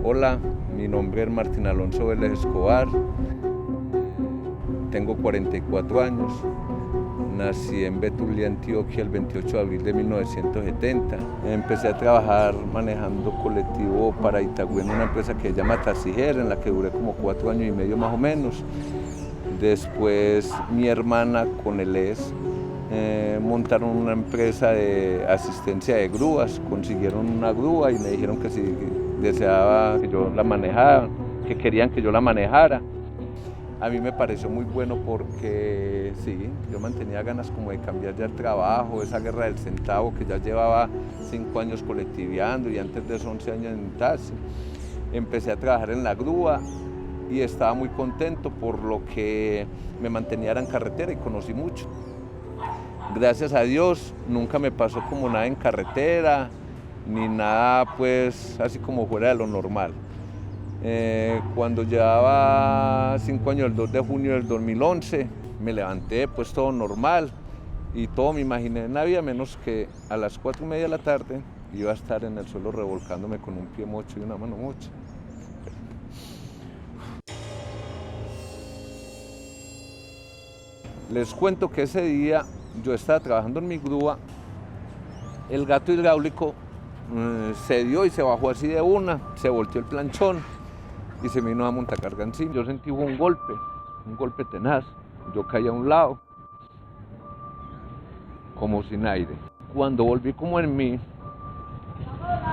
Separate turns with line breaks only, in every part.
Hola, mi nombre es Martín Alonso Vélez Escobar, tengo 44 años, nací en Betulia, Antioquia, el 28 de abril de 1970. Empecé a trabajar manejando colectivo para Itagüí en una empresa que se llama Taxijer, en la que duré como 4 años y medio más o menos. Después mi hermana con el montaron una empresa de asistencia de grúas, consiguieron una grúa y me dijeron que si deseaba que yo la manejara, que querían que yo la manejara. A mí me pareció muy bueno porque sí, yo mantenía ganas como de cambiar ya el trabajo, esa guerra del centavo que ya llevaba 5 años colectiveando y antes de esos 11 años en taxi. Empecé a trabajar en la grúa y estaba muy contento por lo que me mantenía en carretera y conocí mucho. Gracias a Dios nunca me pasó como nada en carretera, ni nada pues así como fuera de lo normal. Cuando llevaba 5 años, el 2 de junio del 2011, me levanté pues todo normal y todo me imaginé en la vida, menos que a las 4:30 de la tarde iba a estar en el suelo revolcándome con un pie mocho y una mano mocha. Les cuento que ese día yo estaba trabajando en mi grúa, el gato hidráulico se dio y se bajó así de una, se volteó el planchón y se me vino a montacarga encima. Yo sentí un golpe tenaz, yo caí a un lado, como sin aire. Cuando volví como en mí,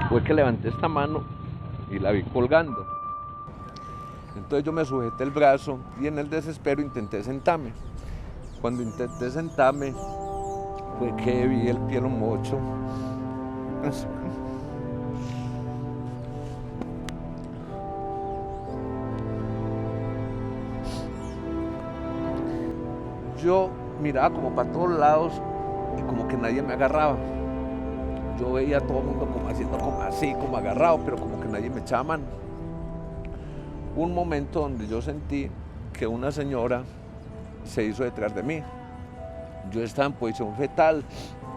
fue que levanté esta mano y la vi colgando. Entonces yo me sujeté el brazo y en el desespero intenté sentarme. Cuando intenté sentarme, fue que vi el pie mocho. Yo miraba como para todos lados y como que nadie me agarraba. Yo veía a todo el mundo como haciendo como así, como agarrado, pero como que nadie me echaba mano. Un momento donde yo sentí que una señora se hizo detrás de mí. Yo estaba en posición fetal,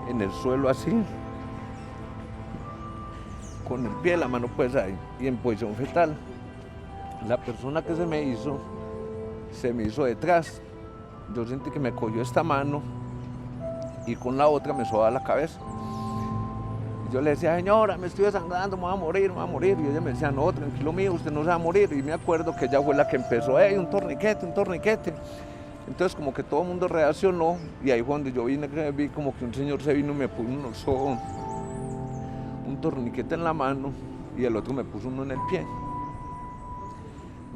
en el suelo así, con el pie, la mano pues ahí, y en posición fetal. La persona que se me hizo detrás. Yo sentí que me cogió esta mano y con la otra me sobaba la cabeza. Yo le decía, señora, me estoy desangrando, me voy a morir. Y ella me decía, no, tranquilo mío, usted no se va a morir. Y me acuerdo que ella fue la que empezó, un torniquete. Entonces como que todo el mundo reaccionó y ahí fue donde yo vi como que un señor se vino y me puso un torniquete en la mano y el otro me puso uno en el pie.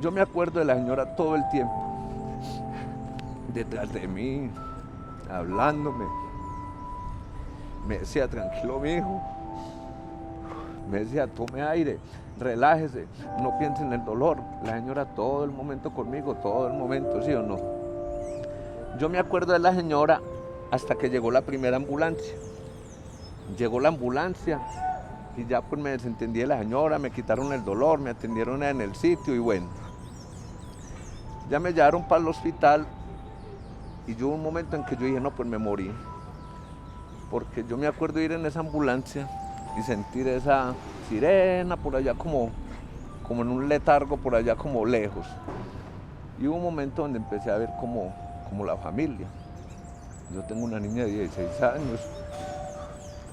Yo me acuerdo de la señora todo el tiempo, detrás de mí, hablándome. Me decía, tranquilo mijo, me decía, tome aire, relájese, no piense en el dolor. La señora todo el momento conmigo, todo el momento, ¿sí o no? Yo me acuerdo de la señora hasta que llegó la primera ambulancia. Llegó la ambulancia y ya pues me desentendí de la señora, me quitaron el dolor, me atendieron en el sitio y bueno. Ya me llevaron para el hospital y yo hubo un momento en que yo dije, no, pues me morí. Porque yo me acuerdo de ir en esa ambulancia y sentir esa sirena por allá como en un letargo por allá como lejos. Y hubo un momento donde empecé a ver como la familia. Yo tengo una niña de 16 años,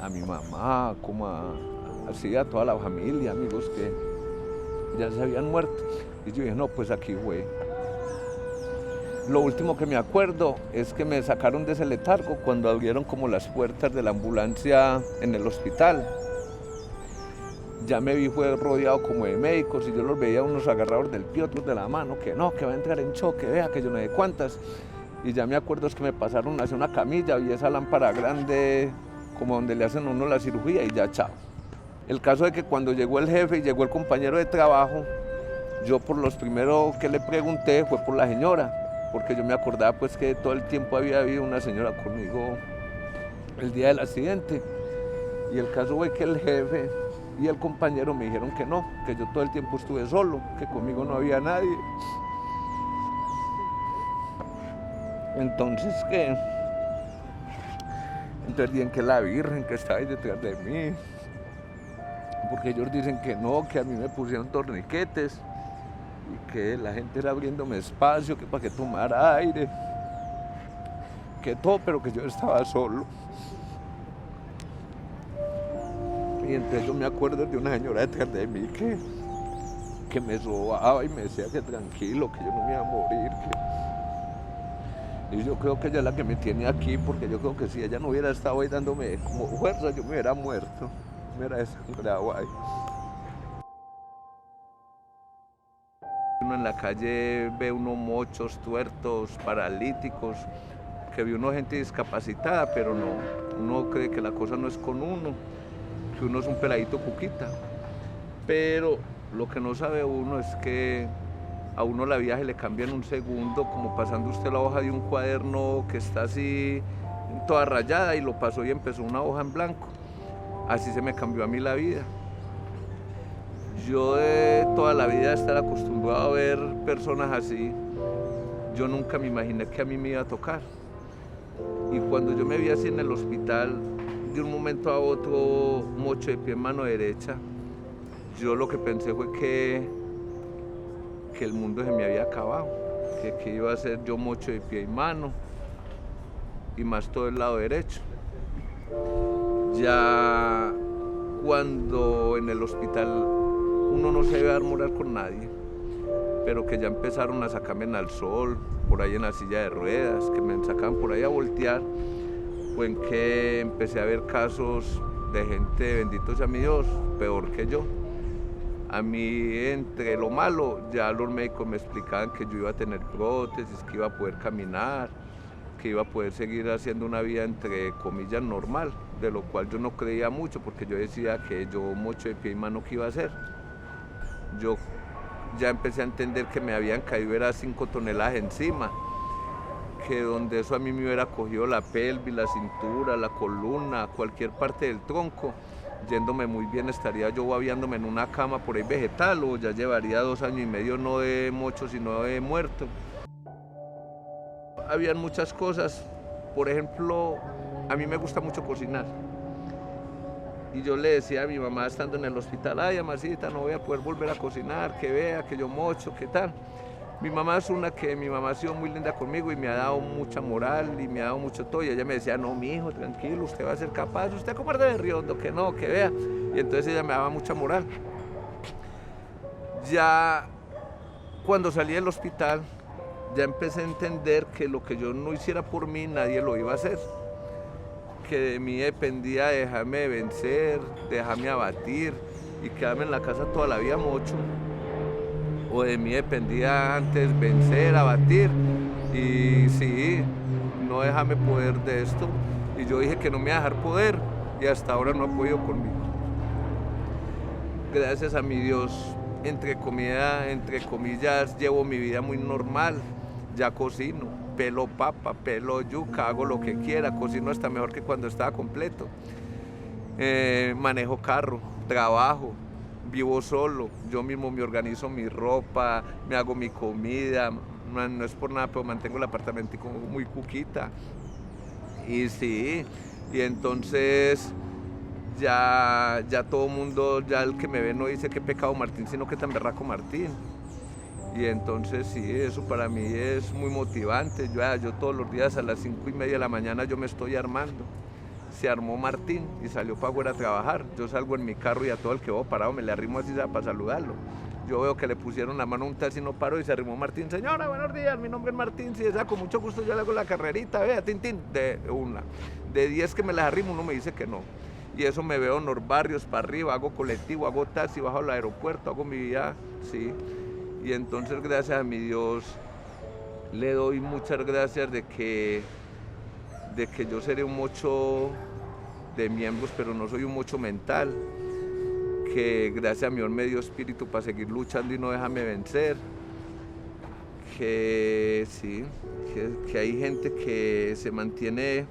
a mi mamá, así a toda la familia, amigos que ya se habían muerto. Y yo dije, no, pues aquí fue. Lo último que me acuerdo es que me sacaron de ese letargo cuando abrieron como las puertas de la ambulancia en el hospital. Ya me vi fue rodeado como de médicos y yo los veía unos agarrados del pie, otros de la mano, que no, que va a entrar en choque, vea que yo no sé cuántas. Y ya me acuerdo es que me pasaron hacia una camilla y esa lámpara grande como donde le hacen a uno la cirugía y ya chao. El caso es que cuando llegó el jefe y llegó el compañero de trabajo, yo por los primeros que le pregunté fue por la señora, porque yo me acordaba pues que todo el tiempo había habido una señora conmigo el día del accidente. Y el caso fue que el jefe y el compañero me dijeron que no, que yo todo el tiempo estuve solo, que conmigo no había nadie. Entonces dicen que la Virgen que está ahí detrás de mí. porque ellos dicen que no, que a mí me pusieron torniquetes y que la gente era abriéndome espacio, que para que tomara aire, que todo, pero que yo estaba solo. Y entonces yo me acuerdo de una señora detrás de mí que me robaba y me decía que tranquilo, que yo no me iba a morir. Y yo creo que ella es la que me tiene aquí, porque yo creo que si ella no hubiera estado ahí dándome como fuerza, yo me hubiera muerto, me hubiera desangrado ahí. Uno en la calle ve unos mochos, tuertos, paralíticos, que ve uno gente discapacitada, pero no, uno cree que la cosa no es con uno, que uno es un peladito cuquita. Pero lo que no sabe uno es que a uno la vida se le cambia en un segundo, como pasando usted la hoja de un cuaderno que está así toda rayada y lo pasó y empezó una hoja en blanco. Así se me cambió a mí la vida. Yo de toda la vida estar acostumbrado a ver personas así, yo nunca me imaginé que a mí me iba a tocar. Y cuando yo me vi así en el hospital, de un momento a otro, mocho de pie en mano derecha, yo lo que pensé fue que el mundo se me había acabado, que iba a ser yo mocho de pie y mano, y más todo el lado derecho. Ya cuando en el hospital uno no se debe dar moral con nadie, pero que ya empezaron a sacarme al sol, por ahí en la silla de ruedas, que me sacaban por ahí a voltear, fue en que empecé a ver casos de gente, bendito sea mi Dios, peor que yo. A mí, entre lo malo, ya los médicos me explicaban que yo iba a tener prótesis, que iba a poder caminar, que iba a poder seguir haciendo una vida, entre comillas, normal, de lo cual yo no creía mucho, porque yo decía que yo mocho de pie y mano, ¿qué iba a hacer? Yo ya empecé a entender que me habían caído era 5 toneladas encima, que donde eso a mí me hubiera cogido la pelvis, la cintura, la columna, cualquier parte del tronco, yéndome muy bien, estaría yo babeándome en una cama por ahí vegetal, o ya llevaría 2 años y medio no de mocho, sino de muerto. Habían muchas cosas, por ejemplo, a mí me gusta mucho cocinar. Y yo le decía a mi mamá estando en el hospital, ay, amasita, no voy a poder volver a cocinar, que vea, que yo mocho, qué tal. Mi mamá mi mamá ha sido muy linda conmigo y me ha dado mucha moral y me ha dado mucho todo. Y ella me decía, no, mi hijo, tranquilo, usted va a ser capaz, usted comer de Riondo, que no, que vea. Y entonces ella me daba mucha moral. Ya cuando salí del hospital, ya empecé a entender que lo que yo no hiciera por mí, nadie lo iba a hacer. Que de mí dependía dejarme vencer, dejarme abatir y quedarme en la casa toda la vida mocho. O de mí dependía antes vencer, abatir y sí, no dejarme poder de esto. Y yo dije que no me iba a dejar poder y hasta ahora no ha podido conmigo. Gracias a mi Dios, entre comillas, llevo mi vida muy normal. Ya cocino, pelo papa, pelo yuca, hago lo que quiera, cocino hasta mejor que cuando estaba completo. Manejo carro, trabajo, vivo solo, yo mismo me organizo mi ropa, me hago mi comida, no es por nada, pero mantengo el apartamento muy cuquita. Y sí, y entonces ya todo el mundo, ya el que me ve no dice qué pecado Martín, sino que tan berraco Martín. Y entonces sí, eso para mí es muy motivante. Yo todos los días a las 5:30 de la mañana yo me estoy armando. Se armó Martín y salió para afuera a trabajar. Yo salgo en mi carro y a todo el que veo parado me le arrimo así para saludarlo. Yo veo que le pusieron la mano a un taxi y no paró y se arrimó Martín. Señora, buenos días, mi nombre es Martín. Si desea, con mucho gusto yo le hago la carrerita, vea, tintín. De 10 que me las arrimo, uno me dice que no. Y eso me veo en los barrios para arriba, hago colectivo, hago taxi, bajo al aeropuerto, hago mi vida, sí. Y entonces, gracias a mi Dios, le doy muchas gracias de que yo seré un mocho de miembros, pero no soy un mocho mental. Que gracias a mi Dios me dio espíritu para seguir luchando y no dejarme vencer. Que sí, que hay gente que se mantiene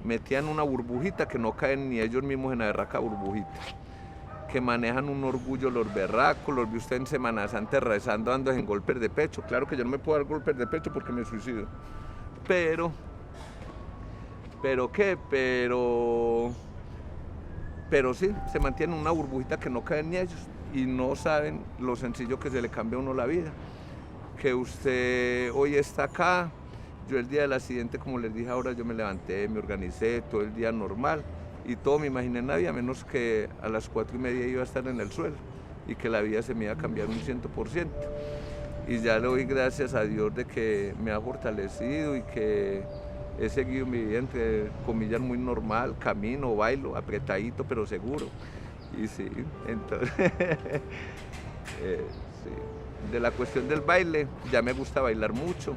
metida en una burbujita que no caen ni ellos mismos en la berraca burbujita. Que manejan un orgullo los berracos, los vi usted en Semana Santa rezando, dando en golpes de pecho. Claro que yo no me puedo dar golpes de pecho porque me suicido. Pero pero sí, se mantiene una burbujita que no cae ni ellos y no saben lo sencillo que se le cambia a uno la vida. Que usted hoy está acá, yo el día del accidente, como les dije ahora, yo me levanté, me organicé, todo el día normal y todo me imaginé en la vida, menos que a las 4:30 iba a estar en el suelo y que la vida se me iba a cambiar un 100%. Y ya le doy gracias a Dios de que me ha fortalecido y que he seguido mi vida, entre comillas, muy normal, camino, bailo, apretadito, pero seguro. Y sí, entonces, sí. De la cuestión del baile, ya me gusta bailar mucho,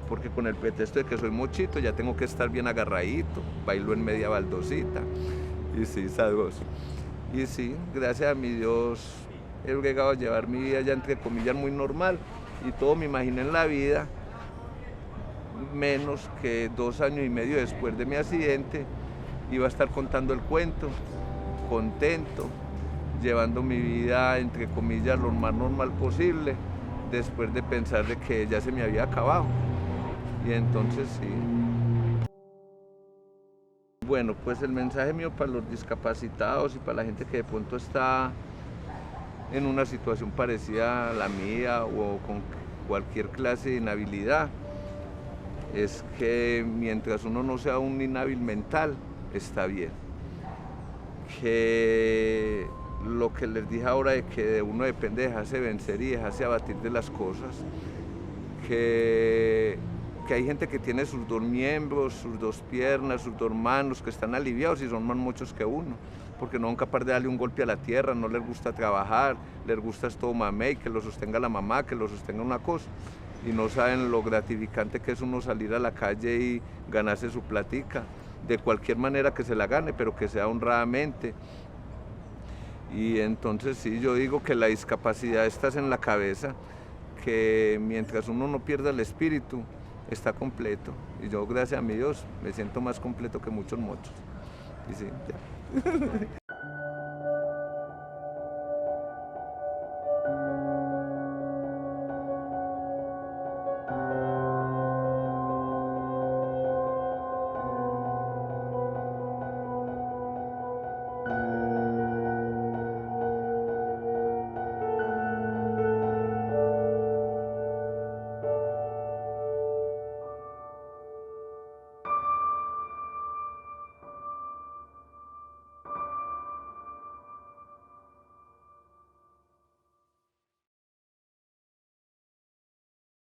porque con el pretexto de que soy mochito, ya tengo que estar bien agarradito, bailo en media baldosita, y sí, sabroso. Y sí, gracias a mi Dios, he llegado a llevar mi vida ya, entre comillas, muy normal, y todo me imaginé en la vida, menos que 2 años y medio después de mi accidente, iba a estar contando el cuento, contento, llevando mi vida, entre comillas, lo más normal posible, después de pensar de que ya se me había acabado. Y entonces sí. Bueno, pues el mensaje mío para los discapacitados y para la gente que de pronto está en una situación parecida a la mía o con cualquier clase de inhabilidad, es que mientras uno no sea un inhábil mental, está bien. Que lo que les dije ahora de que de uno depende dejarse vencer y dejarse abatir de las cosas, que hay gente que tiene sus 2 miembros, sus 2 piernas, sus 2 manos, que están aliviados y son más muchos que uno, porque no son capaces de darle un golpe a la tierra, no les gusta trabajar, les gusta esto mamey, que lo sostenga la mamá, que lo sostenga una cosa, y no saben lo gratificante que es uno salir a la calle y ganarse su platica, de cualquier manera que se la gane, pero que sea honradamente. Y entonces sí, yo digo que la discapacidad está en la cabeza, que mientras uno no pierda el espíritu, está completo. Y yo, gracias a mi Dios, me siento más completo que muchos mochos. Y sí, ya.